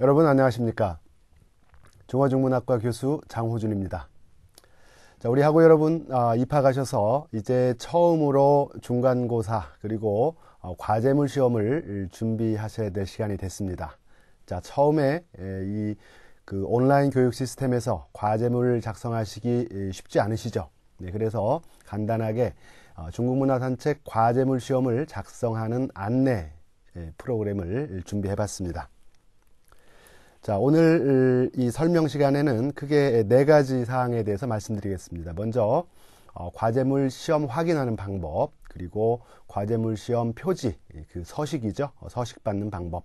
여러분 안녕하십니까? 중어중문학과 교수 장호준입니다. 자, 우리 학우 여러분 입학하셔서 이제 처음으로 중간고사 그리고 과제물 시험을 준비하셔야 될 시간이 됐습니다. 자, 처음에 그 온라인 교육 시스템에서 과제물 작성하시기 쉽지 않으시죠? 네, 그래서 간단하게 중국문화산책 과제물 시험을 작성하는 안내 프로그램을 준비해 봤습니다. 자, 오늘 이 설명 시간에는 크게 4가지 사항에 대해서 말씀드리겠습니다. 먼저 과제물 시험 확인하는 방법, 그리고 과제물 시험 표지, 그 서식이죠. 서식 받는 방법.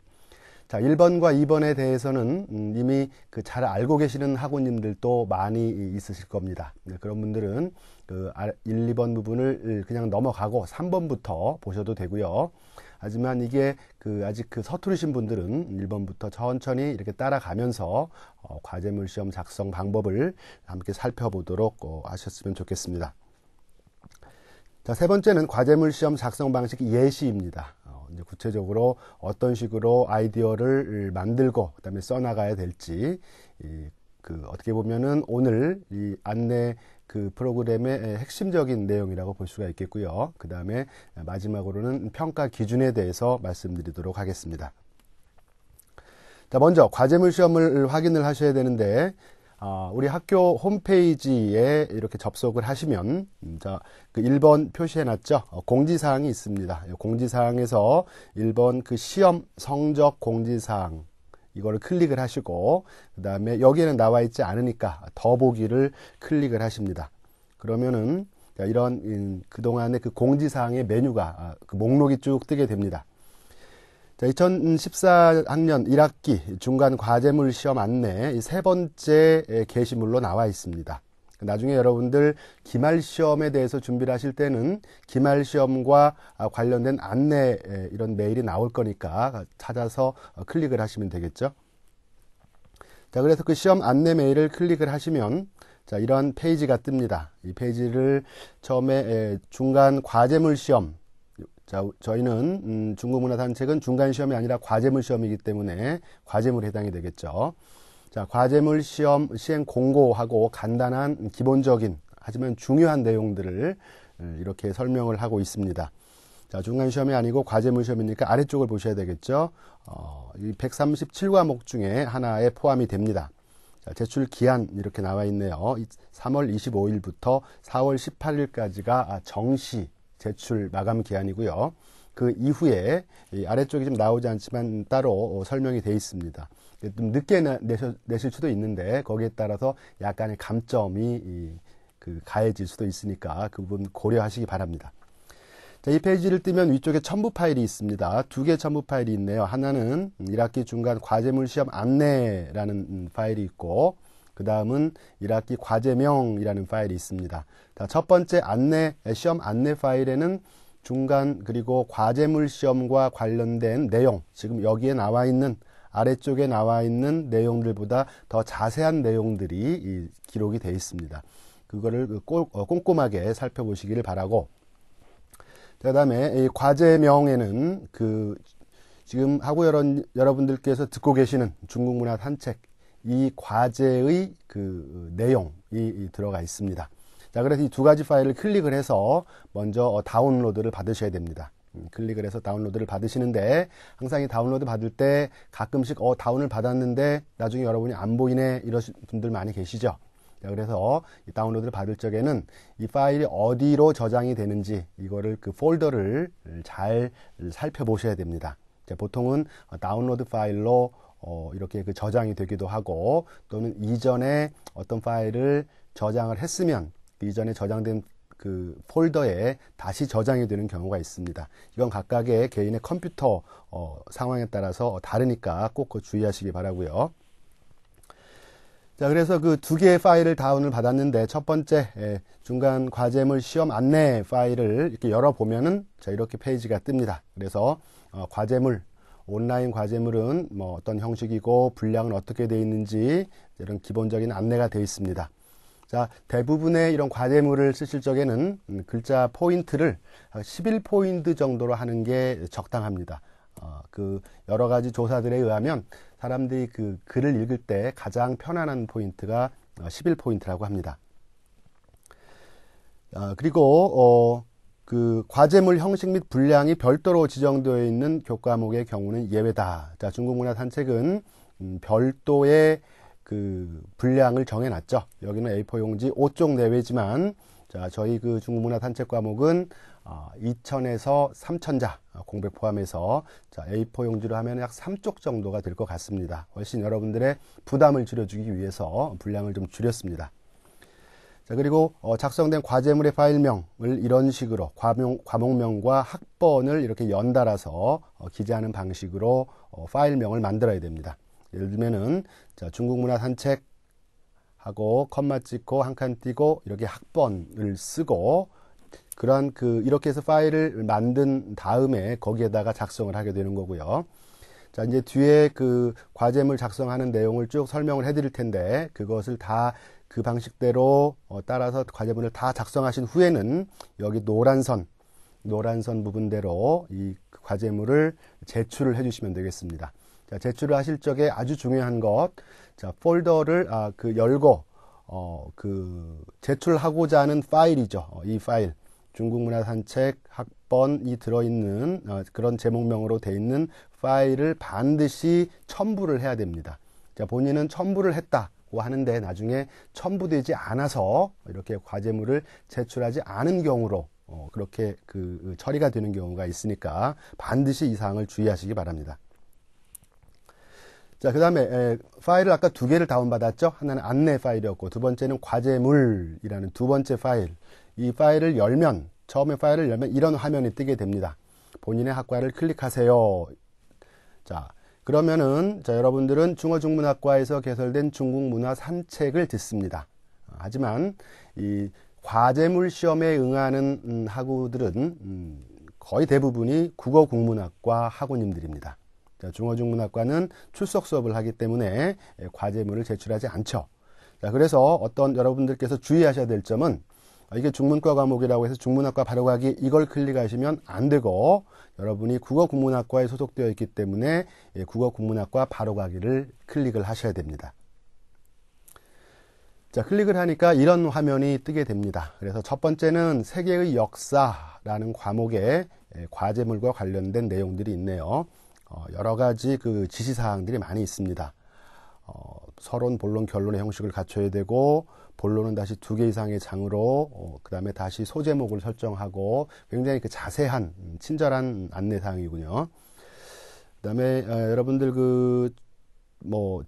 자, 1번과 2번에 대해서는 이미 잘 알고 계시는 학우님들도 많이 있으실 겁니다. 네, 그런 분들은 그 1, 2번 부분을 그냥 넘어가고 3번부터 보셔도 되고요. 하지만 이게 아직 서투르신 분들은 1번부터 천천히 이렇게 따라가면서 과제물 시험 작성 방법을 함께 살펴보도록 하셨으면 좋겠습니다. 자, 3번째는 과제물 시험 작성 방식 예시입니다. 이제 구체적으로 어떤 식으로 아이디어를 만들고 그다음에 써나가야 될지 어떻게 보면은 오늘 이 안내 프로그램의 핵심적인 내용이라고 볼 수가 있겠고요. 그 다음에 마지막으로는 평가 기준에 대해서 말씀드리도록 하겠습니다. 자, 먼저 과제물 시험을 확인을 하셔야 되는데 우리 학교 홈페이지에 이렇게 접속을 하시면 자, 1번 표시해놨죠. 공지사항이 있습니다. 공지사항에서 1번 시험 성적 공지사항 이거를 클릭을 하시고 그 다음에 여기에는 나와 있지 않으니까 더보기를 클릭을 하십니다. 그러면은 이런 그동안의 공지사항의 메뉴가 목록이 쭉 뜨게 됩니다. 자, 2014학년 1학기 중간 과제물 시험 안내 3번째 게시물로 나와 있습니다. 나중에 여러분들 기말 시험에 대해서 준비를 하실 때는 기말 시험과 관련된 안내 이런 메일이 나올 거니까 찾아서 클릭을 하시면 되겠죠. 자, 그래서 시험 안내 메일을 클릭을 하시면 자, 이런 페이지가 뜹니다. 이 페이지를 처음에 중간 과제물 시험. 자, 저희는 중국문화산책은 중간 시험이 아니라 과제물 시험이기 때문에 과제물에 해당이 되겠죠. 자, 과제물 시험 시행 공고하고 간단한 기본적인 하지만 중요한 내용들을 이렇게 설명을 하고 있습니다. 자, 중간 시험이 아니고 과제물 시험이니까 아래쪽을 보셔야 되겠죠. 이 137과목 중에 하나에 포함이 됩니다. 자, 제출 기한 이렇게 나와 있네요. 3월 25일부터 4월 18일까지가 정시 제출 마감 기한이고요. 그 이후에 이 아래쪽이 좀 나오지 않지만 따로 설명이 되어 있습니다. 좀 늦게 내실 수도 있는데 거기에 따라서 약간의 감점이 가해질 수도 있으니까 그 부분 고려하시기 바랍니다. 자, 이 페이지를 뜨면 위쪽에 첨부 파일이 있습니다. 2개 첨부 파일이 있네요. 하나는 1학기 중간 과제물 시험 안내라는 파일이 있고 그 다음은 1학기 과제명이라는 파일이 있습니다. 자, 첫 번째 시험 안내 파일에는 중간 그리고 과제물 시험과 관련된 내용, 지금 여기에 나와 있는 아래쪽에 나와 있는 내용들보다 더 자세한 내용들이 기록이 되어 있습니다. 그거를 꼼꼼하게 살펴보시기를 바라고. 그 다음에 이 과제명에는 지금 하고 여러분들께서 듣고 계시는 중국문화산책 이 과제의 내용이 들어가 있습니다. 자, 그래서 이 2가지 파일을 클릭을 해서 먼저 다운로드를 받으셔야 됩니다. 클릭을 해서 다운로드를 받으시는데 항상 이 다운로드 받을 때 가끔씩 다운을 받았는데 나중에 여러분이 안 보이네 이러신 분들 많이 계시죠. 자, 그래서 이 다운로드를 받을 적에는 이 파일이 어디로 저장이 되는지 이거를 폴더를 잘 살펴보셔야 됩니다. 자, 보통은 다운로드 파일로 이렇게 저장이 되기도 하고 또는 이전에 어떤 파일을 저장을 했으면 이전에 저장된 폴더에 다시 저장이 되는 경우가 있습니다. 이건 각각의 개인의 컴퓨터 상황에 따라서 다르니까 꼭 주의하시기 바라고요. 자, 그래서 2개의 파일을 다운을 받았는데 첫 번째 중간 과제물 시험 안내 파일을 이렇게 열어보면은 자, 이렇게 페이지가 뜹니다. 그래서 과제물 온라인 과제물은 어떤 형식이고 분량은 어떻게 되어 있는지 이런 기본적인 안내가 되어 있습니다. 자, 대부분의 이런 과제물을 쓰실 적에는 글자 포인트를 11포인트 정도로 하는 게 적당합니다. 그 여러 가지 조사들에 의하면 사람들이 그 글을 읽을 때 가장 편안한 포인트가 11포인트라고 합니다. 그리고 그 과제물 형식 및 분량이 별도로 지정되어 있는 교과목의 경우는 예외다. 자, 중국문화산책은 별도의 그 분량을 정해놨죠. 여기는 A4 용지 5쪽 내외지만, 자, 저희 그 중국문화산책 과목은 2,000에서 3,000자 공백 포함해서, 자, A4 용지로 하면 약 3쪽 정도가 될 것 같습니다. 훨씬 여러분들의 부담을 줄여주기 위해서 분량을 좀 줄였습니다. 자, 그리고 작성된 과제물의 파일명을 이런 식으로 과목명과 학번을 이렇게 연달아서 기재하는 방식으로 파일명을 만들어야 됩니다. 예를 들면은, 자, 중국문화산책 하고 컴마 찍고 한 칸 띄고 이렇게 학번을 쓰고, 그러한 이렇게 해서 파일을 만든 다음에 거기에다가 작성을 하게 되는 거고요. 자, 이제 뒤에 그 과제물 작성하는 내용을 쭉 설명을 해드릴 텐데, 그것을 다 그 방식대로 따라서 과제물을 다 작성하신 후에는 여기 노란 선 부분대로 이 과제물을 제출을 해주시면 되겠습니다. 자, 제출을 하실 적에 아주 중요한 것, 자, 폴더를 열고 제출하고자 하는 파일이죠. 이 파일, 중국문화산책 학번이 들어있는 그런 제목명으로 되어 있는 파일을 반드시 첨부를 해야 됩니다. 자, 본인은 첨부를 했다고 하는데 나중에 첨부되지 않아서 이렇게 과제물을 제출하지 않은 경우로 그렇게 처리가 되는 경우가 있으니까 반드시 이 사항을 주의하시기 바랍니다. 자, 그 다음에 파일을 아까 두 개를 다운받았죠. 하나는 안내 파일이었고 두 번째는 과제물이라는 두 번째 파일. 이 파일을 열면, 처음에 파일을 열면 이런 화면이 뜨게 됩니다. 본인의 학과를 클릭하세요. 자, 그러면은 여러분들은 중어중문학과에서 개설된 중국문화산책을 듣습니다. 하지만 이 과제물 시험에 응하는 학우들은 거의 대부분이 국어국문학과 학우님들입니다. 자, 중어중문학과는 출석 수업을 하기 때문에 과제물을 제출하지 않죠. 자, 그래서 어떤 여러분들께서 주의하셔야 될 점은, 이게 중문과 과목이라고 해서 중문학과 바로가기 이걸 클릭하시면 안 되고, 여러분이 국어국문학과에 소속되어 있기 때문에 국어국문학과 바로가기를 클릭을 하셔야 됩니다. 자, 클릭을 하니까 이런 화면이 뜨게 됩니다. 그래서 첫 번째는 세계의 역사라는 과목에 과제물과 관련된 내용들이 있네요. 여러 가지 그 지시사항들이 많이 있습니다. 서론, 본론, 결론의 형식을 갖춰야 되고, 본론은 다시 2개 이상의 장으로, 그 다음에 다시 소제목을 설정하고, 굉장히 그 자세한, 친절한 안내사항이군요. 그 다음에, 여러분들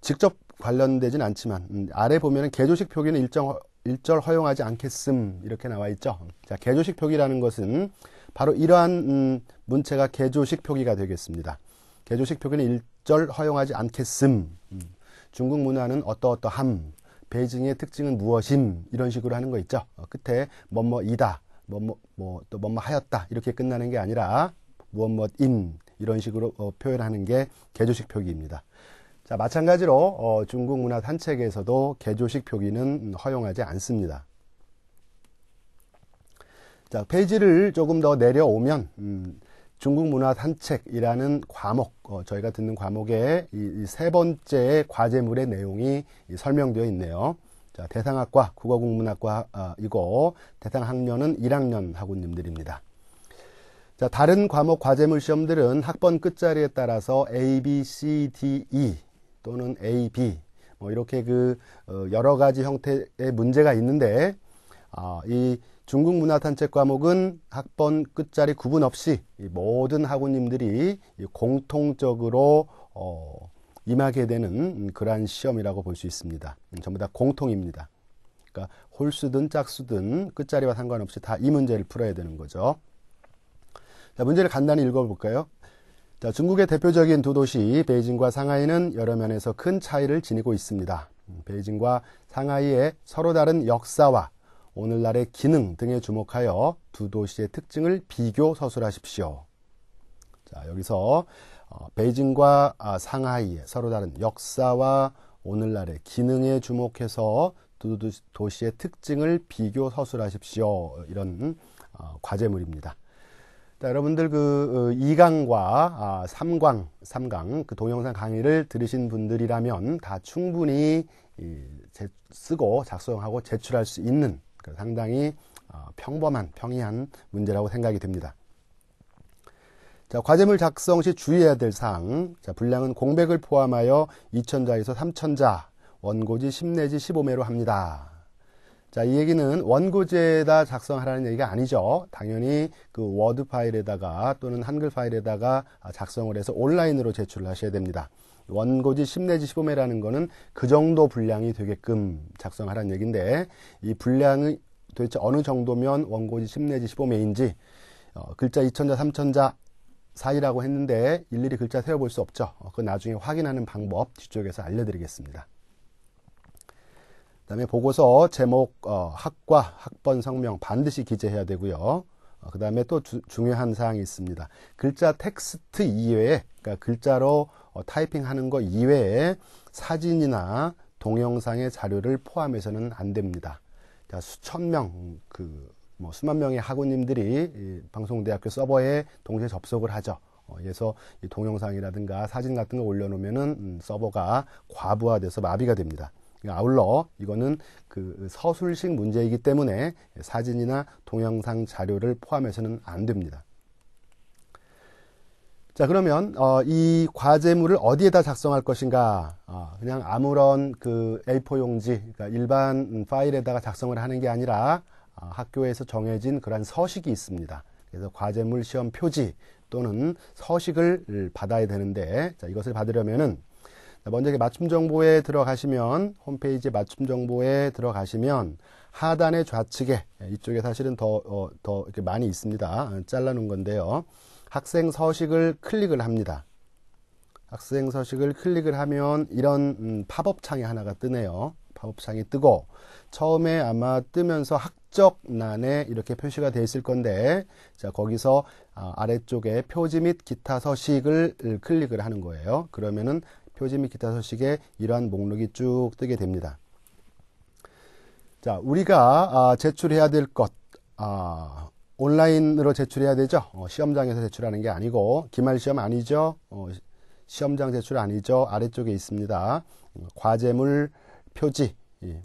직접 관련되진 않지만, 아래 보면은 개조식 표기는 일절 허용하지 않겠음, 이렇게 나와 있죠. 자, 개조식 표기라는 것은 바로 이러한 문체가 개조식 표기가 되겠습니다. 개조식 표기는 일절 허용하지 않겠음. 중국 문화는 어떠어떠함. 베이징의 특징은 무엇임. 이런 식으로 하는 거 있죠. 끝에 뭐뭐이다. 또 뭐뭐 하였다. 이렇게 끝나는 게 아니라 무엇무엇임. 이런 식으로 표현하는 게 개조식 표기입니다. 자, 마찬가지로 중국 문화 산책에서도 개조식 표기는 허용하지 않습니다. 자, 페이지를 조금 더 내려오면 중국문화산책이라는 과목, 저희가 듣는 과목의 이 세 번째 과제물의 내용이 설명되어 있네요. 자, 대상학과, 국어국문학과이고 대상학년은 1학년 학우님들입니다. 자, 다른 과목 과제물 시험들은 학번 끝자리에 따라서 A, B, C, D, E 또는 A, B 이렇게 여러 가지 형태의 문제가 있는데, 이 중국문화산책 과목은 학번 끝자리 구분 없이 모든 학우님들이 공통적으로 임하게 되는 그러한 시험이라고 볼 수 있습니다. 전부 다 공통입니다. 그러니까 홀수든 짝수든 끝자리와 상관없이 다 이 문제를 풀어야 되는 거죠. 자, 문제를 간단히 읽어볼까요? 자, 중국의 대표적인 두 도시 베이징과 상하이는 여러 면에서 큰 차이를 지니고 있습니다. 베이징과 상하이의 서로 다른 역사와 오늘날의 기능 등에 주목하여 두 도시의 특징을 비교 서술하십시오. 자, 여기서 베이징과 상하이의 서로 다른 역사와 오늘날의 기능에 주목해서 두 도시의 특징을 비교 서술하십시오. 이런 과제물입니다. 자, 여러분들 그 2강과 3강 그 동영상 강의를 들으신 분들이라면 다 충분히 쓰고 작성하고 제출할 수 있는 상당히 평범한 평이한 문제라고 생각이 됩니다. 자, 과제물 작성 시 주의해야 될 사항. 자, 분량은 공백을 포함하여 2000자에서 3000자, 원고지 10 내지 15매로 합니다. 자, 이 얘기는 원고지에다 작성하라는 얘기가 아니죠. 당연히 그 워드 파일에다가 또는 한글 파일에다가 작성을 해서 온라인으로 제출을 하셔야 됩니다. 원고지 10 내지 15매라는 거는 그 정도 분량이 되게끔 작성하라는 얘기인데, 이 분량이 도대체 어느 정도면 원고지 10 내지 15매인지 글자 2000자, 3000자 사이라고 했는데 일일이 글자 세어볼 수 없죠. 그건 나중에 확인하는 방법 뒤쪽에서 알려드리겠습니다. 그 다음에 보고서 제목, 학과, 학번, 성명 반드시 기재해야 되고요. 그 다음에 또 중요한 사항이 있습니다. 글자 텍스트 이외에, 그러니까 글자로 타이핑하는 거 이외에 사진이나 동영상의 자료를 포함해서는 안 됩니다. 자, 수천 명, 수만 명의 학우님들이 방송대학교 서버에 동시에 접속을 하죠. 그래서 이 동영상이라든가 사진 같은 거 올려놓으면은 서버가 과부하돼서 마비가 됩니다. 아울러 이거는 그 서술식 문제이기 때문에 사진이나 동영상 자료를 포함해서는 안 됩니다. 자, 그러면 이 과제물을 어디에다 작성할 것인가? 그냥 아무런 그 A4 용지, 그러니까 일반 파일에다가 작성을 하는 게 아니라 학교에서 정해진 그러한 서식이 있습니다. 그래서 과제물 시험 표지 또는 서식을 받아야 되는데, 자, 이것을 받으려면은 먼저 맞춤 정보에 들어가시면, 홈페이지 맞춤 정보에 들어가시면 하단의 좌측에, 이쪽에 사실은 더 이렇게 많이 있습니다. 잘라놓은 건데요. 학생 서식을 클릭을 합니다. 학생 서식을 클릭을 하면 이런 팝업 창이 하나가 뜨네요. 팝업 창이 뜨고, 처음에 아마 뜨면서 학적란에 이렇게 표시가 되어 있을 건데, 자, 거기서 아래쪽에 표지 및 기타 서식을 클릭을 하는 거예요. 그러면은 표지 및 기타 서식에 이러한 목록이 쭉 뜨게 됩니다. 자, 우리가 제출해야 될 것, 온라인으로 제출해야 되죠. 시험장에서 제출하는 게 아니고, 기말시험 아니죠. 시험장 제출 아니죠. 아래쪽에 있습니다. 과제물 표지,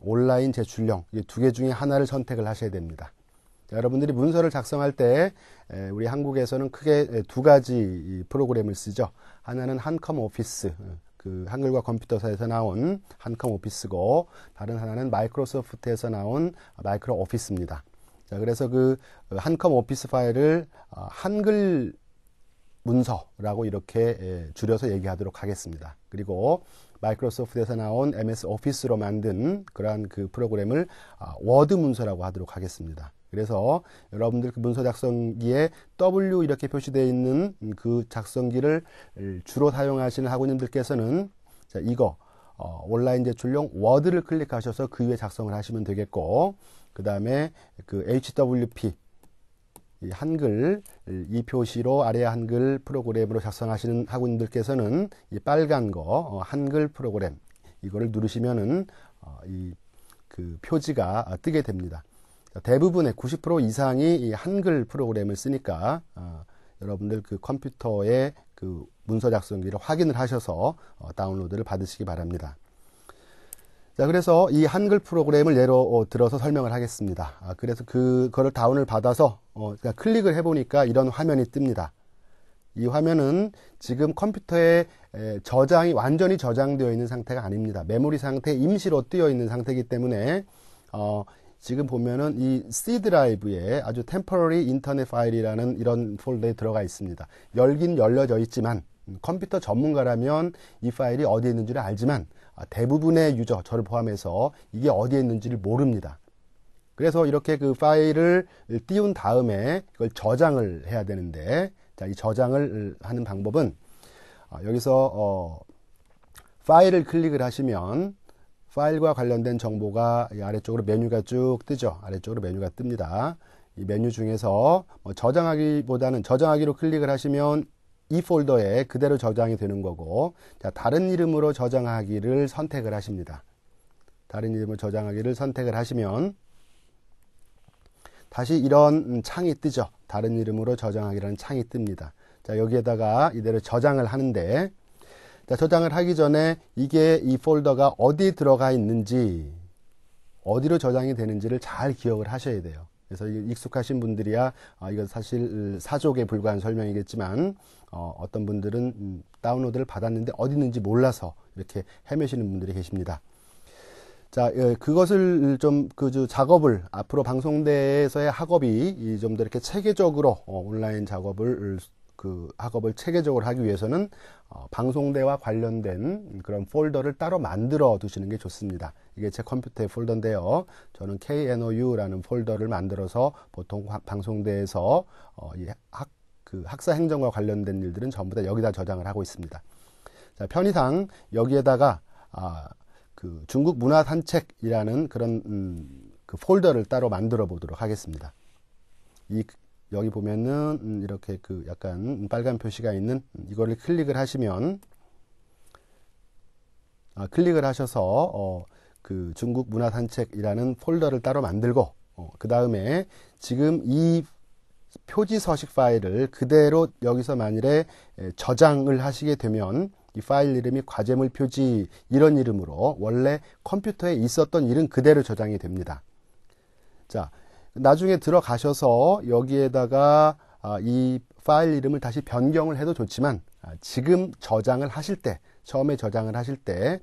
온라인 제출용, 이 두 개 중에 하나를 선택을 하셔야 됩니다. 자, 여러분들이 문서를 작성할 때 우리 한국에서는 크게 두 가지 프로그램을 쓰죠. 하나는 한컴 오피스, 그 한글과 컴퓨터사에서 나온 한컴 오피스고, 다른 하나는 마이크로소프트에서 나온 마이크로 오피스입니다. 자, 그래서 그 한컴 오피스 파일을 한글 문서라고 이렇게 줄여서 얘기하도록 하겠습니다. 그리고 마이크로소프트에서 나온 MS 오피스로 만든 그러한 그 프로그램을 워드 문서라고 하도록 하겠습니다. 그래서 여러분들 그 문서 작성기에 W 이렇게 표시되어 있는 그 작성기를 주로 사용하시는 학우님들께서는, 자, 이거 온라인 제출용 워드를 클릭하셔서 그 위에 작성을 하시면 되겠고, 그 다음에 그 HWP 이 한글 이 표시로 아래 한글 프로그램으로 작성하시는 학우님들께서는 이 빨간 거 한글 프로그램 이거를 누르시면은 이 그 표지가 뜨게 됩니다. 대부분의 90% 이상이 이 한글 프로그램을 쓰니까 여러분들 그 컴퓨터에 그 문서 작성기를 확인을 하셔서 다운로드를 받으시기 바랍니다. 자, 그래서 이 한글 프로그램을 예로 들어서 설명을 하겠습니다. 그래서 그거를 다운을 받아서 그러니까 클릭을 해보니까 이런 화면이 뜹니다. 이 화면은 지금 컴퓨터에 저장이 완전히 저장되어 있는 상태가 아닙니다. 메모리 상태에 임시로 뜨여 있는 상태이기 때문에 지금 보면은 이 C 드라이브에 아주 temporary internet 파일이라는 이런 폴더에 들어가 있습니다. 열긴 열려져 있지만 컴퓨터 전문가라면 이 파일이 어디에 있는지를 알지만 대부분의 유저, 저를 포함해서 이게 어디에 있는지를 모릅니다. 그래서 이렇게 그 파일을 띄운 다음에 그걸 저장을 해야 되는데, 자, 이 저장을 하는 방법은 여기서 파일을 클릭을 하시면 파일과 관련된 정보가 이 아래쪽으로 메뉴가 쭉 뜨죠. 아래쪽으로 메뉴가 뜹니다. 이 메뉴 중에서 저장하기보다는 저장하기로 클릭을 하시면 이 폴더에 그대로 저장이 되는 거고, 자, 다른 이름으로 저장하기를 선택을 하십니다. 다른 이름으로 저장하기를 선택을 하시면 다시 이런 창이 뜨죠. 다른 이름으로 저장하기라는 창이 뜹니다. 자, 여기에다가 이대로 저장을 하는데, 자, 저장을 하기 전에 이게 이 폴더가 어디에 들어가 있는지, 어디로 저장이 되는지를 잘 기억을 하셔야 돼요. 그래서 익숙하신 분들이야 이거 사실 사족에 불과한 설명이겠지만 어떤 분들은 다운로드를 받았는데 어디 있는지 몰라서 이렇게 헤매시는 분들이 계십니다. 자, 그것을 좀 작업을 앞으로 방송대에서의 학업이 좀 더 이렇게 체계적으로 온라인 작업을 학업을 체계적으로 하기 위해서는 방송대와 관련된 그런 폴더를 따로 만들어 두시는 게 좋습니다. 이게 제 컴퓨터의 폴더인데요. 저는 KNOU라는 폴더를 만들어서 보통 방송대에서 학사 행정과 관련된 일들은 전부 다 여기다 저장을 하고 있습니다. 자, 편의상 여기에다가 중국 문화 산책이라는 그런 그 폴더를 따로 만들어 보도록 하겠습니다. 여기 보면은 이렇게 약간 빨간 표시가 있는 이거를 클릭을 하시면 클릭을 하셔서 그 중국 문화 산책이라는 폴더를 따로 만들고 그 다음에 지금 이 표지 서식 파일을 그대로 여기서 만일에 저장을 하시게 되면 이 파일 이름이 과제물 표지 이런 이름으로 원래 컴퓨터에 있었던 이름 그대로 저장이 됩니다. 자, 나중에 들어가셔서 여기에다가 이 파일 이름을 다시 변경을 해도 좋지만 지금 저장을 하실 때, 처음에 저장을 하실 때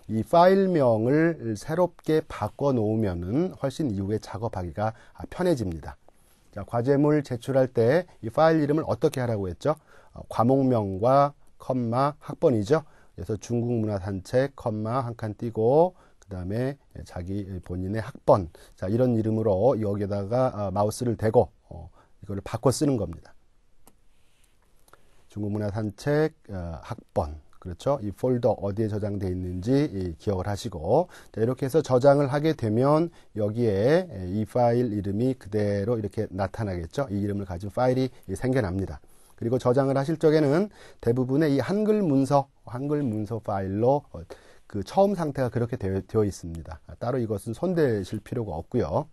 이 파일명을 새롭게 바꿔 놓으면은 훨씬 이후에 작업하기가 편해집니다. 자, 과제물 제출할 때 이 파일 이름을 어떻게 하라고 했죠? 과목명과 컴마 학번이죠. 그래서 중국문화산책 컴마 한 칸 띄고 그 다음에 자기 본인의 학번, 자, 이런 이름으로 여기에다가 마우스를 대고 이거를 바꿔 쓰는 겁니다. 중국문화산책 학번, 그렇죠? 이 폴더 어디에 저장되어 있는지 기억을 하시고, 자, 이렇게 해서 저장을 하게 되면 여기에 이 파일 이름이 그대로 이렇게 나타나겠죠? 이 이름을 가진 파일이 생겨납니다. 그리고 저장을 하실 적에는 대부분의 이 한글 문서 파일로 그 처음 상태가 그렇게 되어 있습니다. 따로 이것은 손대실 필요가 없고요.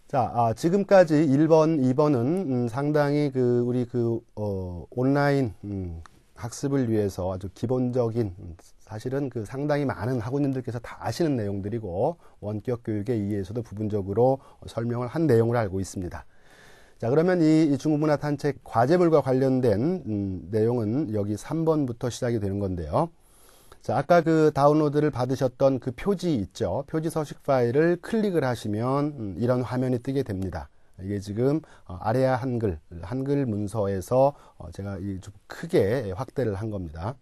자, 지금까지 1번, 2번은 상당히 우리 온라인 학습을 위해서 아주 기본적인, 사실은 상당히 많은 학우님들께서 다 아시는 내용들이고 원격 교육에 의해서도 부분적으로 설명을 한 내용을 알고 있습니다. 자, 그러면 이 중국문화 산책 과제물과 관련된 내용은 여기 3번부터 시작이 되는 건데요. 자, 아까 다운로드를 받으셨던 그 표지 있죠. 표지 서식 파일을 클릭을 하시면 이런 화면이 뜨게 됩니다. 이게 지금 아래아 한글 문서에서 제가 좀 크게 확대를 한 겁니다.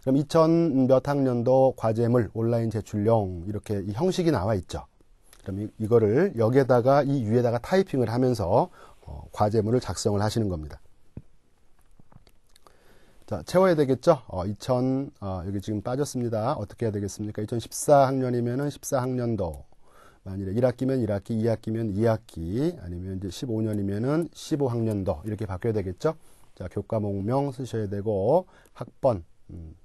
그럼 2000 몇 학년도 과제물 온라인 제출용 이렇게 이 형식이 나와 있죠. 그럼 이거를 여기에다가 이 위에다가 타이핑을 하면서 과제물을 작성을 하시는 겁니다. 자, 채워야 되겠죠? 여기 지금 빠졌습니다. 어떻게 해야 되겠습니까? 2014학년이면은 14학년도. 만일에 1학기면 1학기, 2학기면 2학기, 아니면 이제 15년이면은 15학년도. 이렇게 바뀌어야 되겠죠? 자, 교과목명 쓰셔야 되고, 학번,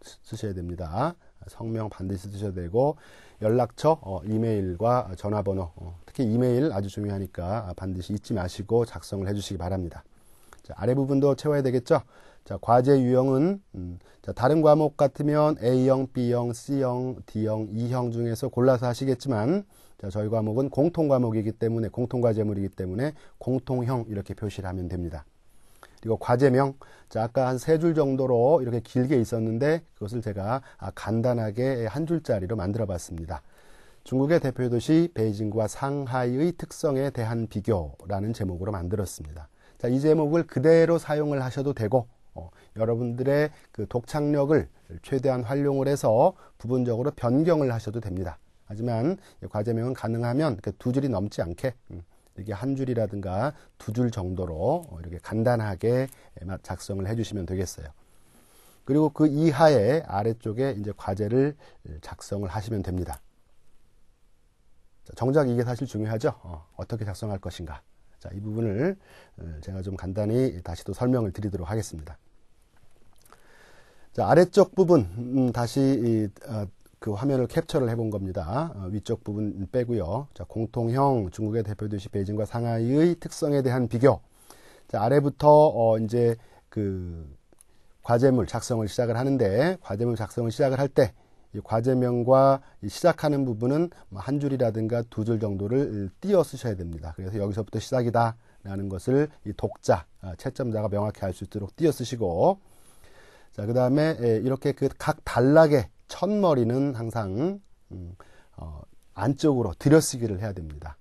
쓰셔야 됩니다. 성명 반드시 쓰셔야 되고, 연락처, 이메일과 전화번호, 특히 이메일 아주 중요하니까 반드시 잊지 마시고 작성을 해주시기 바랍니다. 자, 아래 부분도 채워야 되겠죠? 자, 과제 유형은 자, 다른 과목 같으면 A형, B형, C형, D형, E형 중에서 골라서 하시겠지만 자, 저희 과목은 공통 과목이기 때문에 공통 과제물이기 때문에 공통형 이렇게 표시를 하면 됩니다. 그리고 과제명, 자, 아까 한 3줄 정도로 이렇게 길게 있었는데 그것을 제가 간단하게 한 줄짜리로 만들어 봤습니다. 중국의 대표 도시 베이징과 상하이의 특성에 대한 비교라는 제목으로 만들었습니다. 자, 이 제목을 그대로 사용을 하셔도 되고 여러분들의 독창력을 최대한 활용을 해서 부분적으로 변경을 하셔도 됩니다. 하지만 과제명은 가능하면 2줄이 넘지 않게 이렇게 한 줄이라든가 2줄 정도로 이렇게 간단하게 작성을 해주시면 되겠어요. 그리고 그 이하에 아래쪽에 이제 과제를 작성을 하시면 됩니다. 정작 이게 사실 중요하죠. 어떻게 작성할 것인가. 자, 이 부분을 제가 좀 간단히 다시 또 설명을 드리도록 하겠습니다. 자, 아래쪽 부분 다시 그 화면을 캡처를 해본 겁니다. 위쪽 부분 빼고요. 자, 공통형 중국의 대표 도시 베이징과 상하이의 특성에 대한 비교. 자, 아래부터 이제 그 과제물 작성을 시작을 하는데, 과제물 작성을 시작을 할 때 이 과제명과 시작하는 부분은 한 줄이라든가 두 줄 정도를 띄어 쓰셔야 됩니다. 그래서 여기서부터 시작이다 라는 것을 이 독자, 채점자가 명확히 알 수 있도록 띄어 쓰시고, 자, 그 다음에 이렇게 그 각 단락의 첫머리는 항상 안쪽으로 들여쓰기를 해야 됩니다.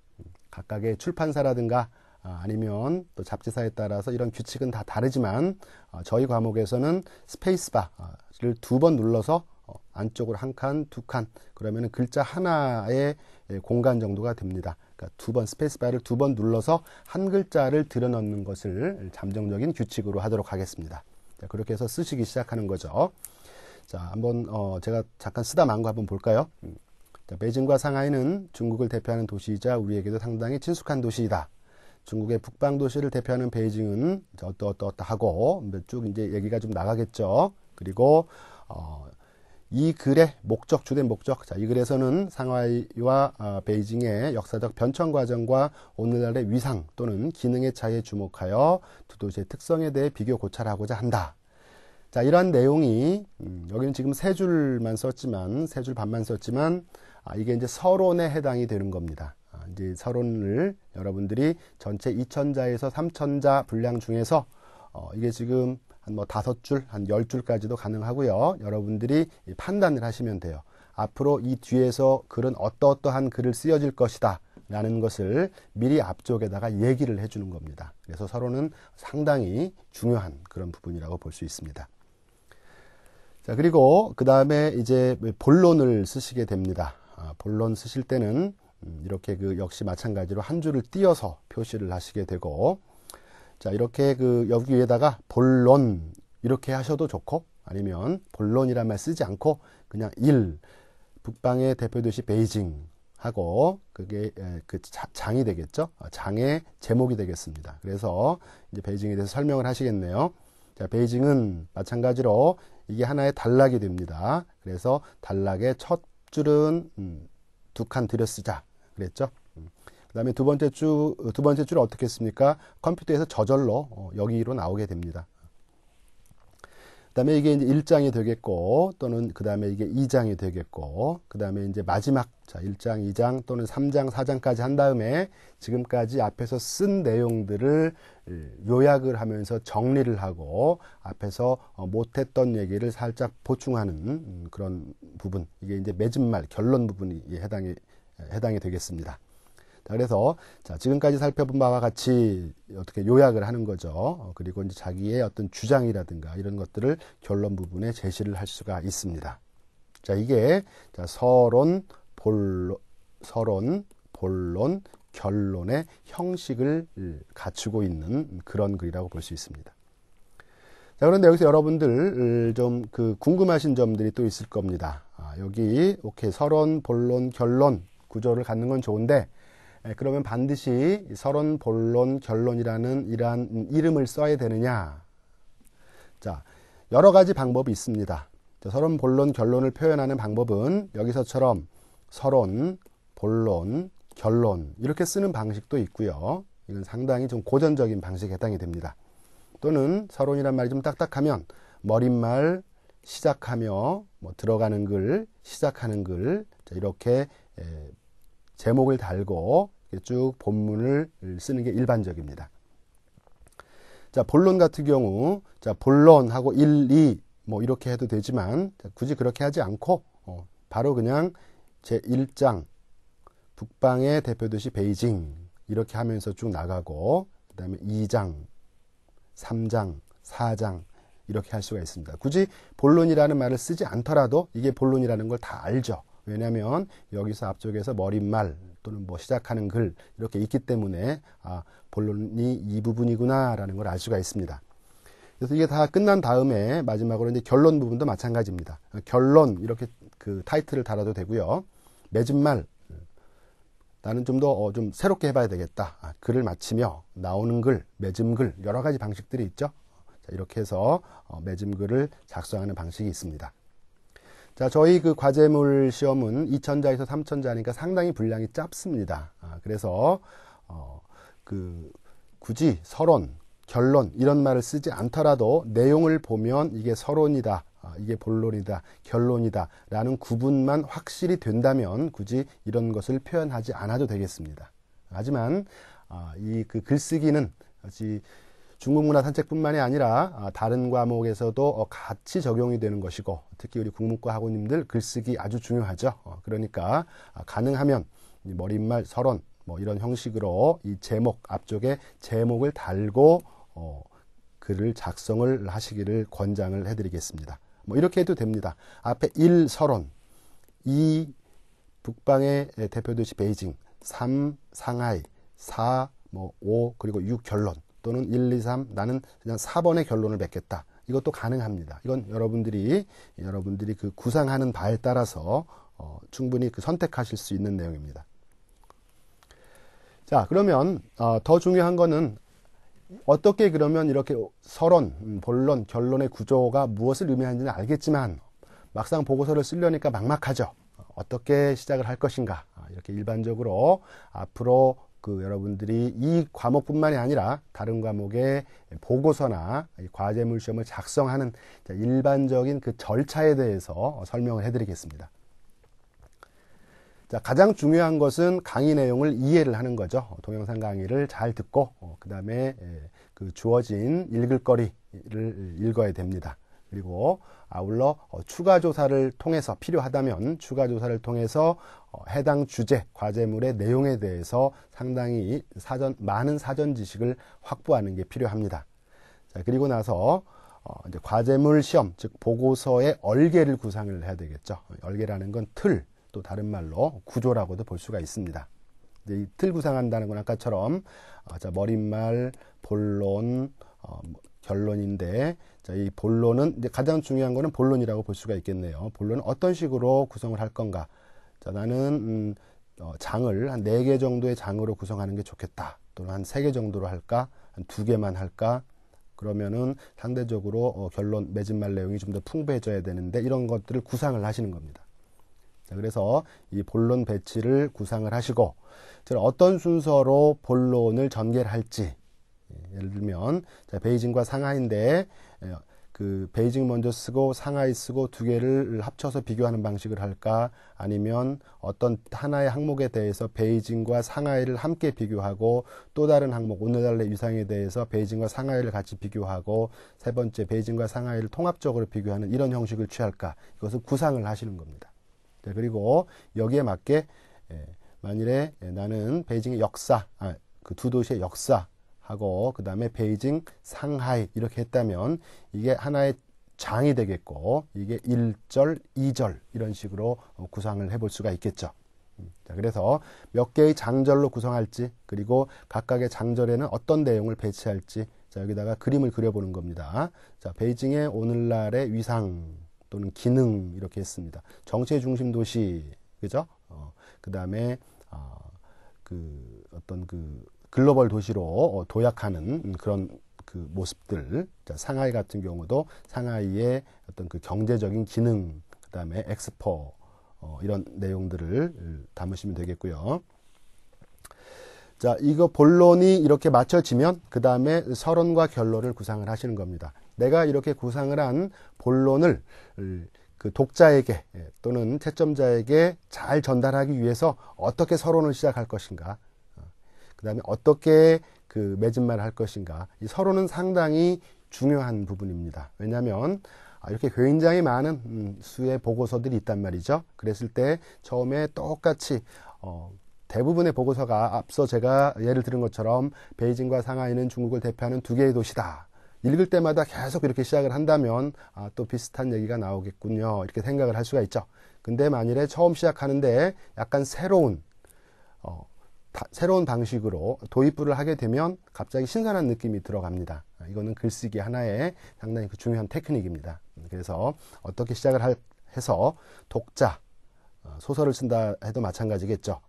각각의 출판사라든가 아니면 또 잡지사에 따라서 이런 규칙은 다 다르지만 저희 과목에서는 스페이스바를 2번 눌러서 안쪽으로 한 칸, 두 칸, 그러면 글자 하나의 공간 정도가 됩니다. 그러니까 2번 스페이스바를 2번 눌러서 한 글자를 들여넣는 것을 잠정적인 규칙으로 하도록 하겠습니다. 자, 그렇게 해서 쓰시기 시작하는 거죠. 자, 한번 제가 잠깐 쓰다 만 거 한번 볼까요? 자, 베이징과 상하이는 중국을 대표하는 도시이자 우리에게도 상당히 친숙한 도시이다. 중국의 북방 도시를 대표하는 베이징은 어떠하고 쭉 이제 얘기가 좀 나가겠죠. 그리고 이 글의 목적, 주된 목적. 자, 이 글에서는 상하이와 베이징의 역사적 변천 과정과 오늘날의 위상 또는 기능의 차이에 주목하여 두 도시의 특성에 대해 비교 고찰하고자 한다. 자, 이러한 내용이 여기는 지금 세 줄만 썼지만, 세 줄 반만 썼지만 이게 이제 서론에 해당이 되는 겁니다. 이제 서론을 여러분들이 전체 2000자에서 3000자 분량 중에서 이게 지금 한 5줄, 한 10줄까지도 가능하고요. 여러분들이 판단을 하시면 돼요. 앞으로 이 뒤에서 글은 어떠한 글을 쓰여질 것이다 라는 것을 미리 앞쪽에다가 얘기를 해주는 겁니다. 그래서 서론은 상당히 중요한 그런 부분이라고 볼 수 있습니다. 자, 그리고 그 다음에 이제 본론을 쓰시게 됩니다. 본론 쓰실 때는 이렇게 역시 마찬가지로 한 줄을 띄어서 표시를 하시게 되고, 자, 이렇게 여기 위에다가 본론 이렇게 하셔도 좋고, 아니면 본론이란 말 쓰지 않고 그냥 북방의 대표도시 베이징 하고 그게 그 장이 되겠죠. 장의 제목이 되겠습니다. 그래서 이제 베이징에 대해서 설명을 하시겠네요. 자, 베이징은 마찬가지로 이게 하나의 단락이 됩니다. 그래서 단락의 첫 줄은 2칸 들여쓰자 그랬죠. 그 다음에 두 번째 줄은 어떻게 씁니까? 컴퓨터에서 저절로 여기로 나오게 됩니다. 그 다음에 이게 이제 1장이 되겠고, 또는 그 다음에 이게 2장이 되겠고, 그 다음에 이제 마지막, 자, 1장, 2장 또는 3장, 4장까지 한 다음에 지금까지 앞에서 쓴 내용들을 요약을 하면서 정리를 하고 앞에서 못했던 얘기를 살짝 보충하는 그런 부분, 이게 이제 맺은말, 결론 부분이 해당이 되겠습니다. 자, 그래서 자, 지금까지 살펴본 바와 같이 어떻게 요약을 하는 거죠. 그리고 이제 자기의 어떤 주장이라든가 이런 것들을 결론 부분에 제시를 할 수가 있습니다. 자, 이게 자, 서론, 본론, 결론의 형식을 갖추고 있는 그런 글이라고 볼 수 있습니다. 자, 그런데 여기서 여러분들 좀 궁금하신 점들이 또 있을 겁니다. 여기 오케이, 서론, 본론, 결론 구조를 갖는 건 좋은데, 그러면 반드시 서론, 본론, 결론이라는 이러한 이름을 써야 되느냐? 자, 여러 가지 방법이 있습니다. 자, 서론, 본론, 결론을 표현하는 방법은 여기서처럼 서론, 본론, 결론 이렇게 쓰는 방식도 있고요. 이건 상당히 좀 고전적인 방식에 해당이 됩니다. 또는 서론이란 말이 좀 딱딱하면 머릿말, 시작하며 들어가는 글, 시작하는 글, 자, 이렇게 제목을 달고 쭉 본문을 쓰는 게 일반적입니다. 자, 본론 같은 경우, 자, 본론하고 1, 2 이렇게 해도 되지만 굳이 그렇게 하지 않고 바로 그냥 제1장 북방의 대표도시 베이징 이렇게 하면서 쭉 나가고, 그 다음에 2장, 3장, 4장 이렇게 할 수가 있습니다. 굳이 본론이라는 말을 쓰지 않더라도 이게 본론이라는 걸 다 알죠. 왜냐하면 여기서 앞쪽에서 머릿말 또는 시작하는 글 이렇게 있기 때문에 본론이 이 부분이구나 라는 걸 알 수가 있습니다. 그래서 이게 다 끝난 다음에 마지막으로 이제 결론 부분도 마찬가지입니다. 결론 이렇게 타이틀을 달아도 되고요. 맺은말, 나는 좀 더 좀 새롭게 해봐야 되겠다. 글을 마치며 나오는 글, 맺음글 여러 가지 방식들이 있죠. 자, 이렇게 해서 맺음글을 작성하는 방식이 있습니다. 자, 저희 그 과제물 시험은 2천자에서 3천자니까 상당히 분량이 짧습니다. 그래서 굳이 서론, 결론 이런 말을 쓰지 않더라도 내용을 보면 이게 서론이다, 이게 본론이다, 결론이다 라는 구분만 확실히 된다면 굳이 이런 것을 표현하지 않아도 되겠습니다. 하지만 이 그 글쓰기는 중국문화 산책뿐만이 아니라 다른 과목에서도 같이 적용이 되는 것이고, 특히 우리 국문과 학우님들 글쓰기 아주 중요하죠. 그러니까 가능하면 머릿말, 서론 뭐 이런 형식으로 이 제목 앞쪽에 제목을 달고 글을 작성을 하시기를 권장을 해드리겠습니다. 뭐 이렇게 해도 됩니다. 앞에 1 서론, 2 북방의 대표도시 베이징, 3 상하이, 4 5 그리고 6 결론, 또는 1, 2, 3 나는 그냥 4번의 결론을 맺겠다. 이것도 가능합니다. 이건 여러분들이 그 구상하는 바에 따라서 충분히 그 선택하실 수 있는 내용입니다. 자, 그러면 더 중요한 거는 어떻게 그러면 이렇게 서론, 본론, 결론의 구조가 무엇을 의미하는지는 알겠지만 막상 보고서를 쓰려니까 막막하죠. 어떻게 시작을 할 것인가. 이렇게 일반적으로 앞으로 여러분들이 이 과목뿐만이 아니라 다른 과목의 보고서나 과제물 시험을 작성하는 일반적인 그 절차에 대해서 설명을 해드리겠습니다. 자, 가장 중요한 것은 강의 내용을 이해를 하는 거죠. 동영상 강의를 잘 듣고 그 다음에 그 주어진 읽을 거리를 읽어야 됩니다. 그리고 아울러 추가 조사를 통해서 필요하다면 추가 조사를 통해서 해당 주제, 과제물의 내용에 대해서 상당히 많은 사전 지식을 확보하는 게 필요합니다. 자, 그리고 나서 이제 과제물 시험, 즉 보고서의 얼개를 구상을 해야 되겠죠. 얼개라는 건 틀, 또 다른 말로 구조라고도 볼 수가 있습니다. 이 틀 구상한다는 건 아까처럼 머릿말, 본론, 결론인데, 자, 이 본론은 이제 가장 중요한 거는 본론이라고 볼 수가 있겠네요. 본론은 어떤 식으로 구성을 할 건가? 자, 나는 장을 한 4개 정도의 장으로 구성하는 게 좋겠다. 또는 한 3개 정도로 할까? 한 2개만 할까? 그러면은 상대적으로 결론, 맺은말 내용이 좀 더 풍부해져야 되는데 이런 것들을 구상을 하시는 겁니다. 자, 그래서 이 본론 배치를 구상을 하시고 어떤 순서로 본론을 전개를 할지, 예를 들면 베이징과 상하이인데 그 베이징 먼저 쓰고 상하이 쓰고 2개를 합쳐서 비교하는 방식을 할까, 아니면 어떤 하나의 항목에 대해서 베이징과 상하이를 함께 비교하고 또 다른 항목 오늘날의 위상에 대해서 베이징과 상하이를 같이 비교하고 세 번째 베이징과 상하이를 통합적으로 비교하는 이런 형식을 취할까, 이것을 구상을 하시는 겁니다. 네, 그리고 여기에 맞게 만일에 나는 베이징의 역사, 그 두 도시의 역사 하고 그 다음에 베이징, 상하이 이렇게 했다면 이게 하나의 장이 되겠고 이게 1절, 2절 이런 식으로 구상을 해볼 수가 있겠죠. 자, 그래서 몇 개의 장절로 구성할지, 그리고 각각의 장절에는 어떤 내용을 배치할지, 자, 여기다가 그림을 그려보는 겁니다. 자, 베이징의 오늘날의 위상 또는 기능 이렇게 했습니다. 정치의 중심 도시, 그죠? 그 다음에 어떤 글로벌 도시로 도약하는 그런 그 모습들. 자, 상하이 같은 경우도 상하이의 어떤 그 경제적인 기능, 그 다음에 엑스포, 이런 내용들을 담으시면 되겠고요. 자, 이거 본론이 이렇게 맞춰지면 그 다음에 서론과 결론을 구상을 하시는 겁니다. 내가 이렇게 구상을 한 본론을 그 독자에게 또는 채점자에게 잘 전달하기 위해서 어떻게 서론을 시작할 것인가, 그 다음에 어떻게 그 맺은말을 할 것인가, 이 서론은 상당히 중요한 부분입니다. 왜냐하면 이렇게 굉장히 많은 수의 보고서들이 있단 말이죠. 그랬을 때 처음에 똑같이 대부분의 보고서가 앞서 제가 예를 들은 것처럼 베이징과 상하이는 중국을 대표하는 2개의 도시다. 읽을 때마다 계속 이렇게 시작을 한다면 또 비슷한 얘기가 나오겠군요. 이렇게 생각을 할 수가 있죠. 근데 만일에 처음 시작하는데 약간 새로운 방식으로 도입부를 하게 되면 갑자기 신선한 느낌이 들어갑니다. 이거는 글쓰기 하나의 상당히 중요한 테크닉입니다. 그래서 어떻게 시작을 해서 독자, 소설을 쓴다 해도 마찬가지겠죠.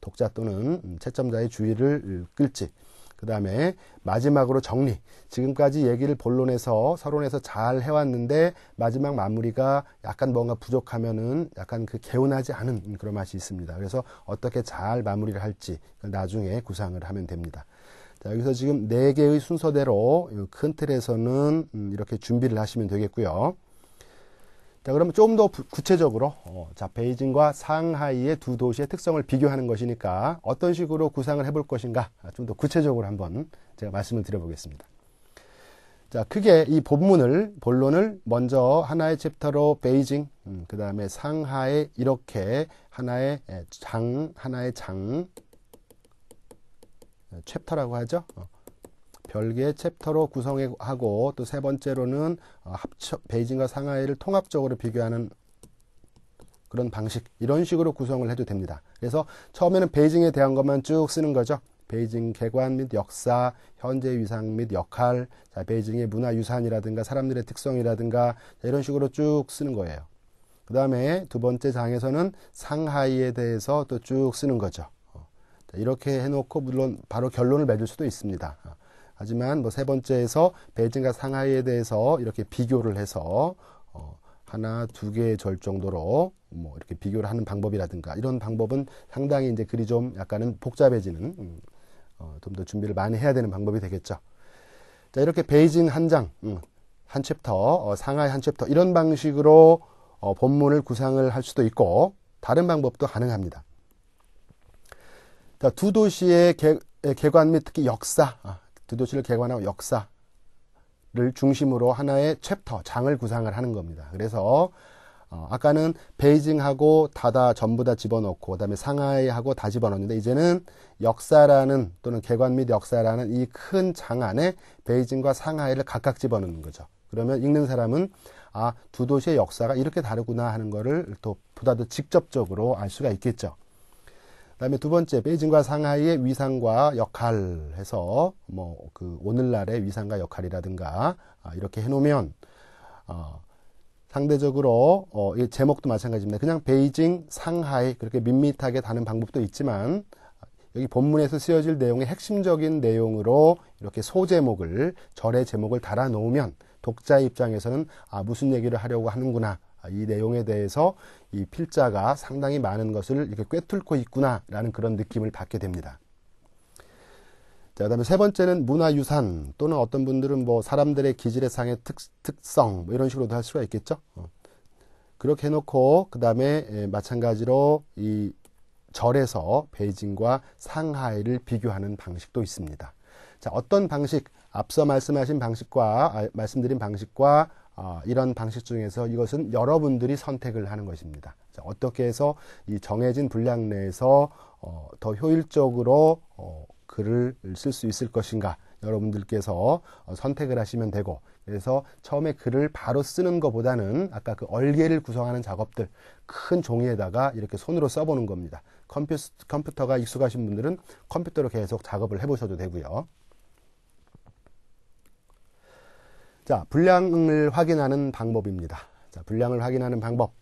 독자 또는 채점자의 주의를 끌지, 그 그 다음에 마지막으로 정리. 지금까지 얘기를 본론에서 서론에서 잘 해왔는데 마지막 마무리가 약간 뭔가 부족하면은 약간 그 개운하지 않은 그런 맛이 있습니다. 그래서 어떻게 잘 마무리를 할지 나중에 구상을 하면 됩니다. 자, 여기서 지금 4개의 순서대로 큰 틀에서는 이렇게 준비를 하시면 되겠고요. 자, 그러면 좀 더 구체적으로 자, 베이징과 상하이의 두 도시의 특성을 비교하는 것이니까 어떤 식으로 구상을 해볼 것인가 좀 더 구체적으로 한번 제가 말씀을 드려보겠습니다. 자, 크게 이 본론을 먼저 하나의 챕터로 베이징, 그 다음에 상하이 이렇게 하나의 장, 챕터라고 하죠. 별개의 챕터로 구성하고 또 세 번째로는 베이징과 상하이를 통합적으로 비교하는 그런 방식, 이런 식으로 구성을 해도 됩니다. 그래서 처음에는 베이징에 대한 것만 쭉 쓰는 거죠. 베이징 개관 및 역사, 현재 위상 및 역할, 자, 베이징의 문화유산이라든가 사람들의 특성이라든가 이런 식으로 쭉 쓰는 거예요. 그 다음에 두 번째 장에서는 상하이에 대해서 또 쭉 쓰는 거죠. 자, 이렇게 해놓고 물론 바로 결론을 맺을 수도 있습니다. 하지만 뭐 세 번째에서 베이징과 상하이에 대해서 이렇게 비교를 해서 하나, 두 개의 절 정도로 뭐 이렇게 비교를 하는 방법이라든가 이런 방법은 상당히 이제 글이 좀 약간은 복잡해지는 좀 더 준비를 많이 해야 되는 방법이 되겠죠. 자, 이렇게 베이징 한 장, 한 챕터, 상하이 한 챕터 이런 방식으로 본문을 구상을 할 수도 있고 다른 방법도 가능합니다. 자, 두 도시의 개관 및 특히 역사, 두 도시를 개관하고 역사를 중심으로 하나의 챕터, 장을 구상을 하는 겁니다. 그래서 아까는 베이징하고 전부 다 집어넣고 그다음에 상하이하고 다 집어넣는데 이제는 역사라는 또는 개관 및 역사라는 이 큰 장 안에 베이징과 상하이를 각각 집어넣는 거죠. 그러면 읽는 사람은 두 도시의 역사가 이렇게 다르구나 하는 거를 또 보다 더 직접적으로 알 수가 있겠죠. 그다음에 두 번째, 베이징과 상하이의 위상과 역할 해서 그 오늘날의 위상과 역할이라든가 이렇게 해놓으면 상대적으로 이 제목도 마찬가지입니다. 그냥 베이징, 상하이 그렇게 밋밋하게 다는 방법도 있지만 여기 본문에서 쓰여질 내용의 핵심적인 내용으로 이렇게 소제목을 절의 제목을 달아 놓으면 독자 입장에서는 무슨 얘기를 하려고 하는구나, 이 내용에 대해서 이 필자가 상당히 많은 것을 이렇게 꿰뚫고 있구나라는 그런 느낌을 받게 됩니다. 자, 그다음에 세 번째는 문화유산 또는 어떤 분들은 뭐 사람들의 기질의 상의 특성 뭐 이런 식으로도 할 수가 있겠죠. 그렇게 해놓고 그 다음에 마찬가지로 이 절에서 베이징과 상하이를 비교하는 방식도 있습니다. 자, 어떤 방식, 앞서 말씀드린 방식과 이런 방식 중에서 이것은 여러분들이 선택을 하는 것입니다. 자, 어떻게 해서 이 정해진 분량 내에서 더 효율적으로 글을 쓸 수 있을 것인가, 여러분들께서 선택을 하시면 되고, 그래서 처음에 글을 바로 쓰는 것보다는 아까 그 얼개를 구성하는 작업들 큰 종이에다가 이렇게 손으로 써보는 겁니다. 컴퓨터가 익숙하신 분들은 컴퓨터로 계속 작업을 해보셔도 되고요. 자, 분량을 확인하는 방법입니다. 자, 분량을 확인하는 방법.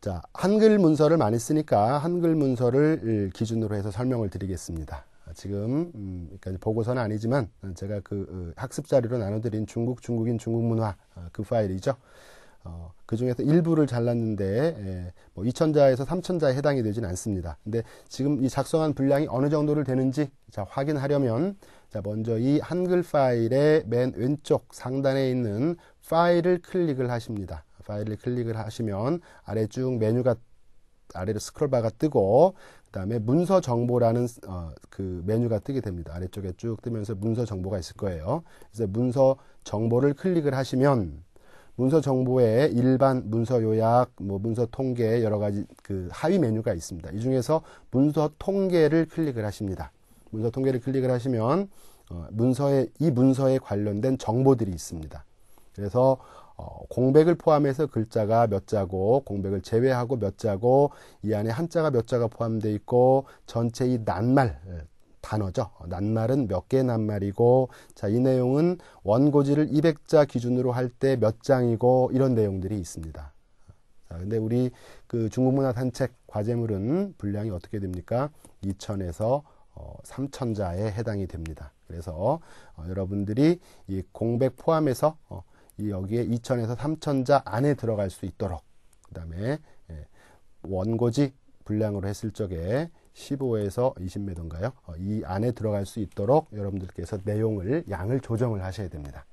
자, 한글 문서를 많이 쓰니까 한글 문서를 기준으로 해서 설명을 드리겠습니다. 지금 그러니까 보고서는 아니지만 제가 그 학습 자료로 나눠드린 중국인 중국 문화 그 파일이죠. 그 중에서 일부를 잘랐는데 뭐 2000자에서 3000자에 해당이 되진 않습니다. 근데 지금 이 작성한 분량이 어느 정도를 되는지 자, 확인하려면 자, 먼저 이 한글 파일의 맨 왼쪽 상단에 있는 파일을 클릭을 하십니다. 파일을 클릭을 하시면 아래 쭉 메뉴가 아래로 스크롤바가 뜨고 그 다음에 문서 정보라는 그 메뉴가 뜨게 됩니다. 아래쪽에 쭉 뜨면서 문서 정보가 있을 거예요. 그래서 문서 정보를 클릭을 하시면 문서 정보에 일반 문서 요약, 뭐 문서 통계 여러 가지 그 하위 메뉴가 있습니다. 이 중에서 문서 통계를 클릭을 하십니다. 문서 통계를 클릭을 하시면 이 문서에 관련된 정보들이 있습니다. 그래서 공백을 포함해서 글자가 몇 자고 공백을 제외하고 몇 자고 이 안에 한자가 몇 자가 포함되어 있고 전체 이 낱말 단어죠. 낱말은 몇 개의 낱말이고 자, 이 내용은 원고지를 200자 기준으로 할 때 몇 장이고 이런 내용들이 있습니다. 자, 근데 우리 그 중국문화 산책 과제물은 분량이 어떻게 됩니까? 2000에서 3천자에 해당이 됩니다. 그래서 여러분들이 이 공백 포함해서 여기에 2천에서 3천자 안에 들어갈 수 있도록, 그 다음에 원고지 분량으로 했을 적에 15에서 20매도인가요? 이 안에 들어갈 수 있도록 여러분들께서 양을 조정을 하셔야 됩니다.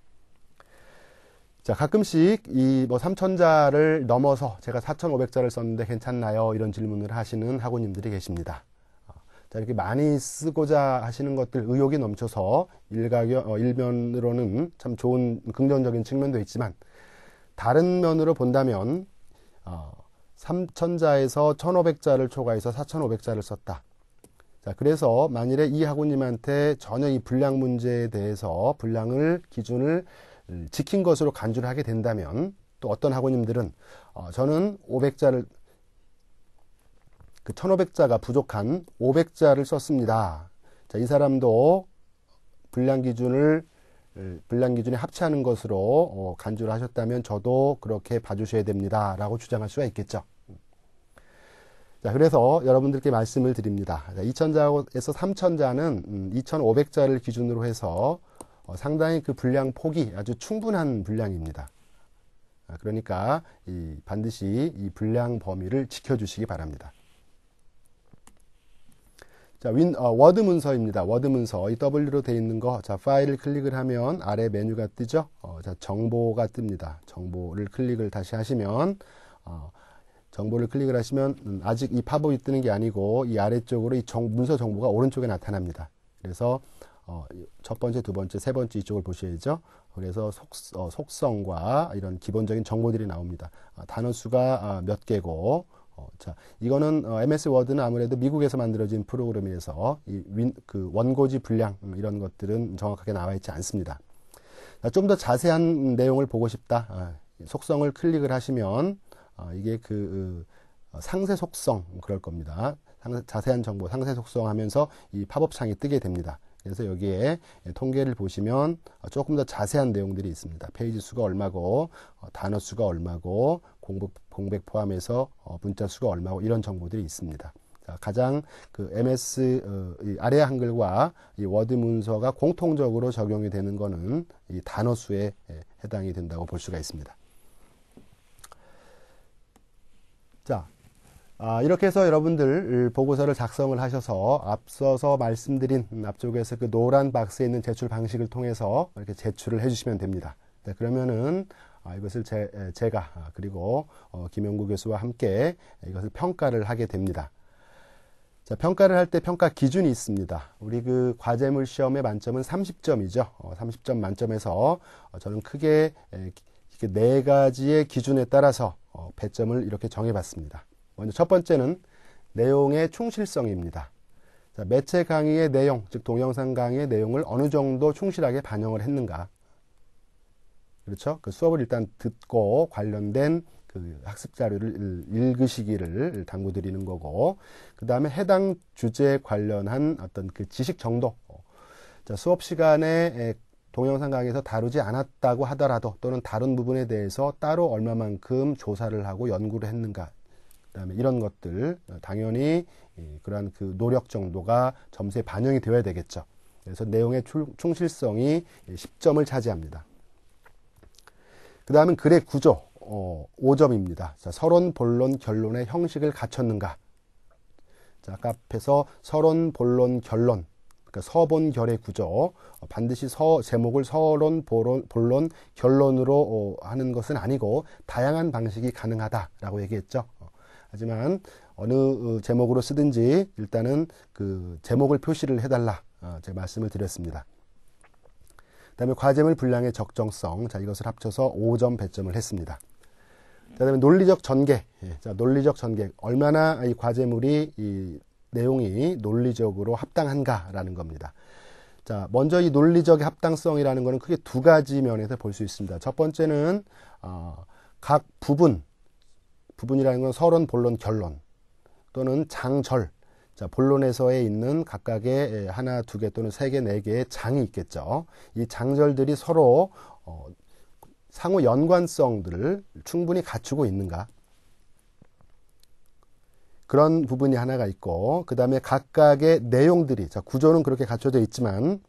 자, 가끔씩 이 3천자를 넘어서 제가 4,500자를 썼는데 괜찮나요? 이런 질문을 하시는 학우님들이 계십니다. 자, 이렇게 많이 쓰고자 하시는 것들 의욕이 넘쳐서 일면으로는 참 좋은 긍정적인 측면도 있지만, 다른 면으로 본다면 3천자에서 1,500자를 초과해서 4,500자를 썼다. 자, 그래서 만일에 이 학우님한테 전혀 이 분량 문제에 대해서 분량을 기준을 지킨 것으로 간주를 하게 된다면, 또 어떤 학우님들은 저는 500자를 1,500자가 부족한 500자를 썼습니다. 자, 이 사람도 분량 기준에 합치하는 것으로 간주를 하셨다면 저도 그렇게 봐주셔야 됩니다. 라고 주장할 수가 있겠죠. 자, 그래서 여러분들께 말씀을 드립니다. 2천자에서 3천자는 2,500자를 기준으로 해서 상당히 그 분량 폭이 아주 충분한 분량입니다. 그러니까 반드시 이 분량 범위를 지켜주시기 바랍니다. 자, 워드 문서입니다. 워드 문서. 이 W로 되어 있는 거. 자, 파일을 클릭을 하면 아래 메뉴가 뜨죠? 자, 정보가 뜹니다. 정보를 클릭을 다시 하시면, 정보를 클릭을 하시면, 아직 이 팝업이 뜨는 게 아니고, 이 아래쪽으로 이 문서 정보가 오른쪽에 나타납니다. 그래서, 첫 번째, 두 번째, 세 번째 이쪽을 보셔야죠. 그래서 속성과 이런 기본적인 정보들이 나옵니다. 단어 수가 몇 개고, 자, 이거는 MS 워드는 아무래도 미국에서 만들어진 프로그램이라서 그 원고지 분량 이런 것들은 정확하게 나와 있지 않습니다. 좀 더 자세한 내용을 보고 싶다. 속성을 클릭을 하시면 이게 그 상세 속성 그럴 겁니다. 자세한 정보 상세 속성 하면서 이 팝업 창이 뜨게 됩니다. 그래서 여기에 통계를 보시면 조금 더 자세한 내용들이 있습니다. 페이지 수가 얼마고, 단어 수가 얼마고, 공백 포함해서 문자 수가 얼마고, 이런 정보들이 있습니다. 자, 가장 그 MS 아래 한글과 이 워드 문서가 공통적으로 적용이 되는 것은 이 단어 수에 해당이 된다고 볼 수가 있습니다. 자, 이렇게 해서 여러분들 보고서를 작성을 하셔서 앞서서 말씀드린 앞쪽에서 그 노란 박스에 있는 제출 방식을 통해서 이렇게 제출을 해주시면 됩니다. 네, 그러면은 이것을 제가 그리고 김영구 교수와 함께 이것을 평가를 하게 됩니다. 자, 평가를 할 때 평가 기준이 있습니다. 우리 그 과제물 시험의 만점은 30점이죠. 30점 만점에서 저는 크게 네 가지의 기준에 따라서 배점을 이렇게 정해봤습니다. 먼저 첫 번째는 내용의 충실성입니다. 자, 매체 강의의 내용, 즉 동영상 강의의 내용을 어느 정도 충실하게 반영을 했는가. 그렇죠? 그 수업을 일단 듣고 관련된 그 학습 자료를 읽으시기를 당부드리는 거고, 그 다음에 해당 주제에 관련한 어떤 그 지식 정도. 자, 수업 시간에 동영상 강의에서 다루지 않았다고 하더라도 또는 다른 부분에 대해서 따로 얼마만큼 조사를 하고 연구를 했는가. 그다음에 이런 것들 당연히 그러한 그 노력 정도가 점수에 반영이 되어야 되겠죠. 그래서 내용의 충실성이 10점을 차지합니다. 그 다음은 글의 구조 5점입니다. 자, 서론, 본론, 결론의 형식을 갖췄는가. 자, 아까 앞에서 서론, 본론, 결론, 그러니까 서본결의 구조, 반드시 제목을 서론, 본론, 결론으로 하는 것은 아니고 다양한 방식이 가능하다라고 얘기했죠. 하지만 어느 제목으로 쓰든지 일단은 그 제목을 표시를 해달라 제가 말씀을 드렸습니다. 그 다음에 과제물 분량의 적정성, 자, 이것을 합쳐서 5점 배점을 했습니다. 그 다음에 논리적 전개, 자, 논리적 전개, 얼마나 이 과제물이 이 내용이 논리적으로 합당한가라는 겁니다. 자, 먼저 이 논리적 합당성이라는 것은 크게 두 가지 면에서 볼 수 있습니다. 첫 번째는 각 부분이라는 건 서론, 본론, 결론 또는 장절. 자, 본론에서에 있는 각각의 하나, 두 개 또는 세 개, 네 개의 장이 있겠죠. 이 장절들이 서로 상호 연관성들을 충분히 갖추고 있는가. 그런 부분이 하나가 있고, 그 다음에 각각의 내용들이, 자, 구조는 그렇게 갖춰져 있지만,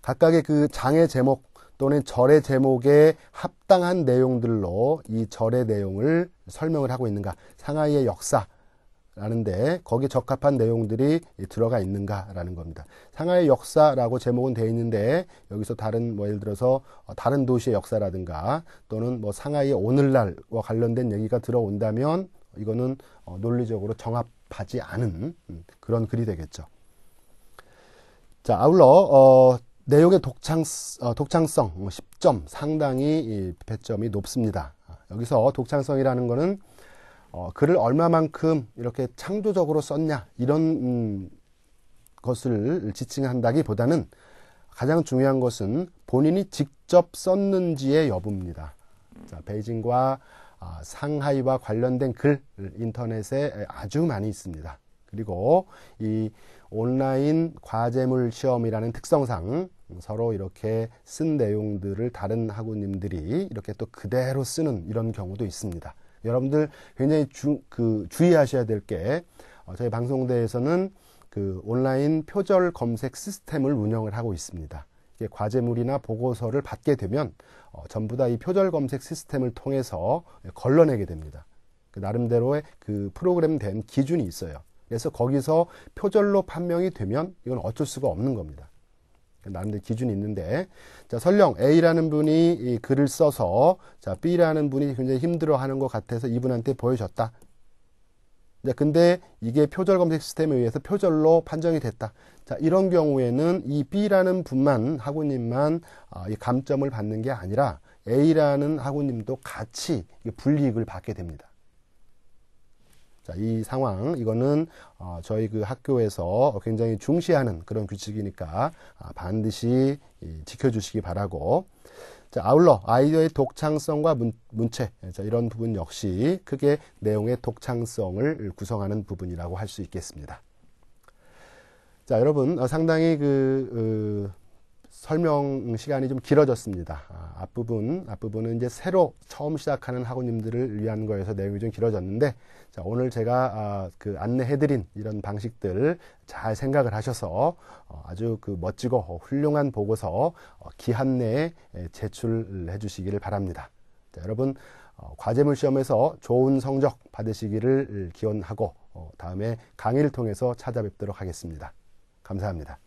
각각의 그 장의 제목 또는 절의 제목에 합당한 내용들로 이 절의 내용을 설명을 하고 있는가, 상하이의 역사라는데 거기에 적합한 내용들이 들어가 있는가라는 겁니다. 상하이의 역사라고 제목은 되어 있는데 여기서 다른 예를 들어서 다른 도시의 역사라든가 또는 상하이의 오늘날과 관련된 얘기가 들어온다면 이거는 논리적으로 정합하지 않은 그런 글이 되겠죠. 자, 아울러 내용의 독창성 10점, 상당히 배점이 높습니다. 여기서 독창성이라는 것은 글을 얼마만큼 이렇게 창조적으로 썼냐 이런 것을 지칭한다기보다는 가장 중요한 것은 본인이 직접 썼는지의 여부입니다. 자, 베이징과 상하이와 관련된 글 인터넷에 아주 많이 있습니다. 그리고 이 온라인 과제물 시험이라는 특성상 서로 이렇게 쓴 내용들을 다른 학우님들이 이렇게 또 그대로 쓰는 이런 경우도 있습니다. 여러분들 굉장히 주의하셔야 될 게 저희 방송대에서는 그 온라인 표절 검색 시스템을 운영을 하고 있습니다. 이게 과제물이나 보고서를 받게 되면 전부 다 이 표절 검색 시스템을 통해서 걸러내게 됩니다. 그 나름대로의 그 프로그램된 기준이 있어요. 그래서 거기서 표절로 판명이 되면 이건 어쩔 수가 없는 겁니다. 나름대로 기준이 있는데, 자, 설령 A라는 분이 이 글을 써서 자, B라는 분이 굉장히 힘들어하는 것 같아서 이분한테 보여줬다. 근데 이게 표절 검색 시스템에 의해서 표절로 판정이 됐다. 자, 이런 경우에는 이 B라는 분만 학우님만 이 감점을 받는 게 아니라 A라는 학우님도 같이 불이익을 받게 됩니다. 자, 이 상황, 이거는 저희 그 학교에서 굉장히 중시하는 그런 규칙이니까 반드시 지켜주시기 바라고. 자, 아울러 아이디어의 독창성과 문체, 자, 이런 부분 역시 크게 내용의 독창성을 구성하는 부분이라고 할 수 있겠습니다. 자, 여러분, 상당히 설명 시간이 좀 길어졌습니다. 앞부분은 이제 새로 처음 시작하는 학우님들을 위한 거여서 내용이 좀 길어졌는데, 자, 오늘 제가 안내해드린 이런 방식들 잘 생각을 하셔서 아주 멋지고 훌륭한 보고서 기한 내에 제출해 주시기를 바랍니다. 자, 여러분, 과제물 시험에서 좋은 성적 받으시기를 기원하고 다음에 강의를 통해서 찾아뵙도록 하겠습니다. 감사합니다.